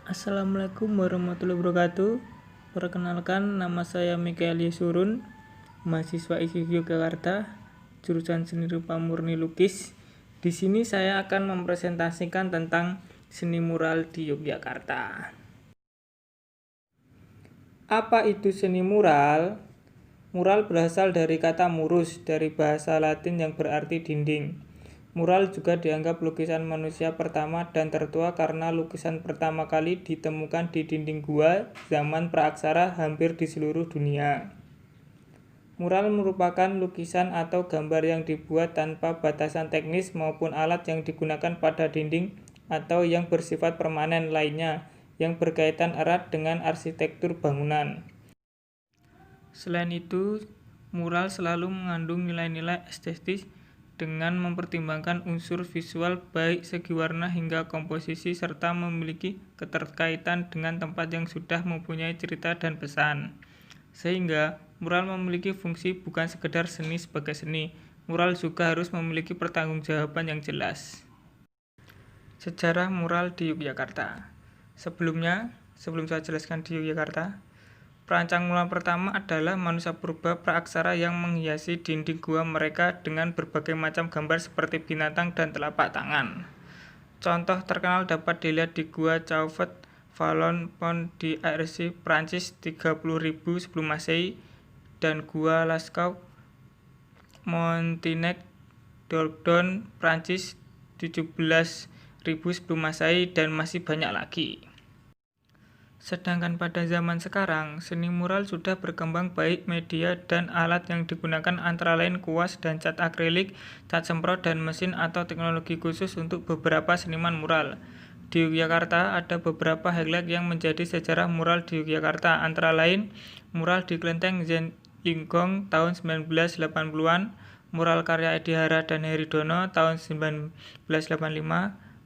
Assalamualaikum warahmatullahi wabarakatuh. Perkenalkan, nama saya Mikael Yesurun, mahasiswa IKIP Yogyakarta, jurusan Seni Rupa Murni Lukis. Di sini saya akan mempresentasikan tentang seni mural di Yogyakarta. Apa itu seni mural? Mural berasal dari kata murus, dari bahasa Latin yang berarti dinding. Mural juga dianggap lukisan manusia pertama dan tertua karena lukisan pertama kali ditemukan di dinding gua zaman praaksara hampir di seluruh dunia. Mural merupakan lukisan atau gambar yang dibuat tanpa batasan teknis maupun alat yang digunakan pada dinding atau yang bersifat permanen lainnya yang berkaitan erat dengan arsitektur bangunan. Selain itu, mural selalu mengandung nilai-nilai estetis dengan mempertimbangkan unsur visual baik segi warna hingga komposisi serta memiliki keterkaitan dengan tempat yang sudah mempunyai cerita dan pesan. Sehingga mural memiliki fungsi bukan sekedar seni sebagai seni, mural juga harus memiliki pertanggungjawaban yang jelas. Sejarah mural di Yogyakarta. Sebelum saya jelaskan di Yogyakarta, perancang mural pertama adalah manusia purba praaksara yang menghiasi dinding gua mereka dengan berbagai macam gambar seperti binatang dan telapak tangan. Contoh terkenal dapat dilihat di Gua Chauvet Vallon Pont di Arcy, Prancis 30.000 sebelum Masehi dan Gua Lascaux Montignac Dordogne, Prancis 17.000 sebelum Masehi dan masih banyak lagi. Sedangkan pada zaman sekarang, seni mural sudah berkembang baik media dan alat yang digunakan antara lain kuas dan cat akrilik, cat semprot dan mesin atau teknologi khusus untuk beberapa seniman mural. Di Yogyakarta ada beberapa highlight yang menjadi sejarah mural di Yogyakarta, antara lain mural di Klenteng Zenlinggong tahun 1980-an, mural karya Edi Hara dan Heri Dono tahun 1985,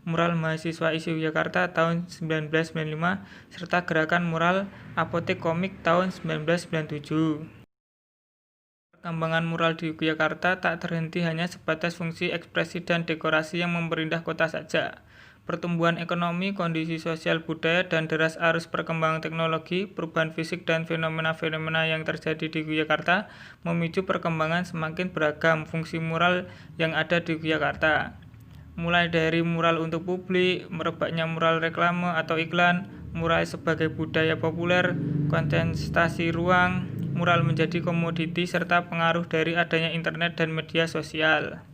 mural mahasiswa ISI Yogyakarta tahun 1995, serta gerakan mural Apotek Komik tahun 1997. Perkembangan mural di Yogyakarta tak terhenti hanya sebatas fungsi ekspresi dan dekorasi yang memperindah kota saja. Pertumbuhan ekonomi, kondisi sosial budaya, dan deras arus perkembangan teknologi, perubahan fisik, dan fenomena-fenomena yang terjadi di Yogyakarta memicu perkembangan semakin beragam fungsi mural yang ada di Yogyakarta. Mulai dari mural untuk publik, merebaknya mural reklame atau iklan, mural sebagai budaya populer, kontestasi ruang, mural menjadi komoditi, serta pengaruh dari adanya internet dan media sosial.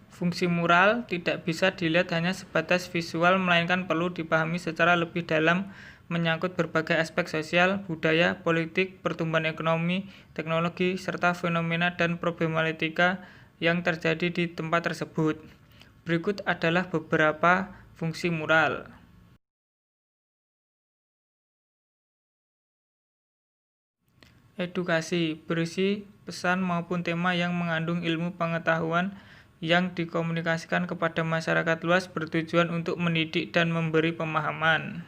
Fungsi mural tidak bisa dilihat hanya sebatas visual, melainkan perlu dipahami secara lebih dalam menyangkut berbagai aspek sosial, budaya, politik, pertumbuhan ekonomi, teknologi, serta fenomena dan problematika yang terjadi di tempat tersebut. Berikut adalah beberapa fungsi mural. Edukasi, berisi pesan maupun tema yang mengandung ilmu pengetahuan yang dikomunikasikan kepada masyarakat luas bertujuan untuk mendidik dan memberi pemahaman.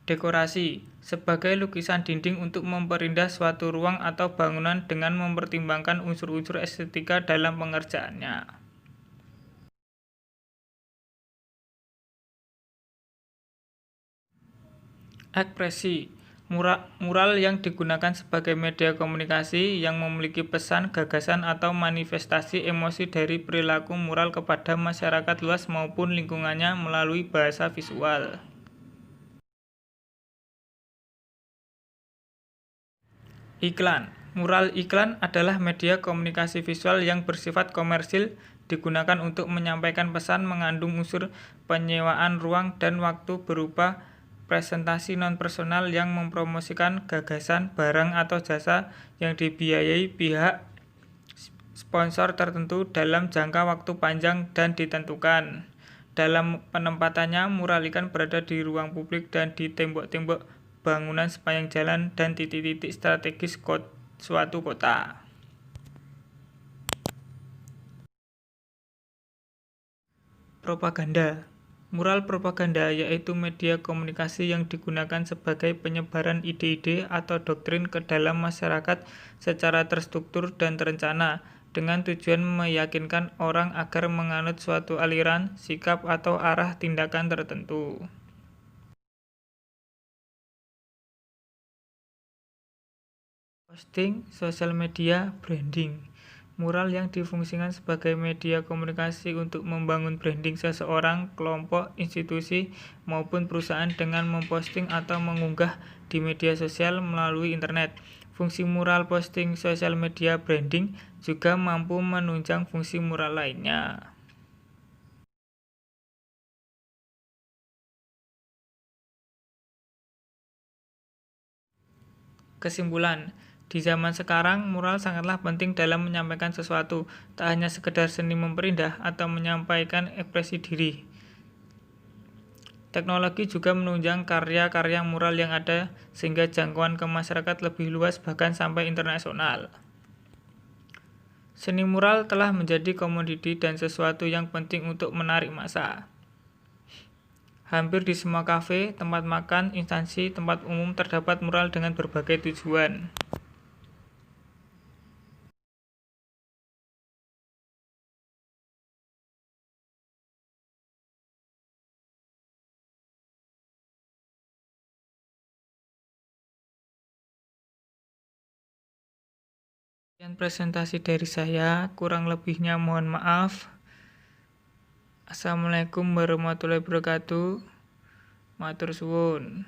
Dekorasi, sebagai lukisan dinding untuk memperindah suatu ruang atau bangunan dengan mempertimbangkan unsur-unsur estetika dalam pengerjaannya. Ekspresi, mural yang digunakan sebagai media komunikasi yang memiliki pesan, gagasan, atau manifestasi emosi dari perilaku mural kepada masyarakat luas maupun lingkungannya melalui bahasa visual. Iklan. Mural iklan adalah media komunikasi visual yang bersifat komersil, digunakan untuk menyampaikan pesan mengandung unsur penyewaan ruang dan waktu berupa presentasi non-personal yang mempromosikan gagasan, barang, atau jasa yang dibiayai pihak sponsor tertentu dalam jangka waktu panjang dan ditentukan. Dalam penempatannya, mural iklan berada di ruang publik dan di tembok-tembok bangunan sepanjang jalan dan titik-titik strategis suatu kota. Propaganda. Mural propaganda yaitu media komunikasi yang digunakan sebagai penyebaran ide-ide atau doktrin ke dalam masyarakat secara terstruktur dan terencana. dengan tujuan meyakinkan orang agar menganut suatu aliran, sikap, atau arah tindakan tertentu. Posting, sosial media, branding. Mural yang difungsikan sebagai media komunikasi untuk membangun branding seseorang, kelompok, institusi, maupun perusahaan dengan memposting atau mengunggah di media sosial melalui internet. Fungsi mural posting sosial media branding juga mampu menunjang fungsi mural lainnya. Kesimpulan, di zaman sekarang, mural sangatlah penting dalam menyampaikan sesuatu, tak hanya sekedar seni memperindah atau menyampaikan ekspresi diri. Teknologi juga menunjang karya-karya mural yang ada, sehingga jangkauan ke masyarakat lebih luas bahkan sampai internasional. Seni mural telah menjadi komoditi dan sesuatu yang penting untuk menarik massa. Hampir di semua kafe, tempat makan, instansi, tempat umum terdapat mural dengan berbagai tujuan. Sekian presentasi dari saya, kurang lebihnya mohon maaf. Assalamualaikum warahmatullahi wabarakatuh. Matur suwun.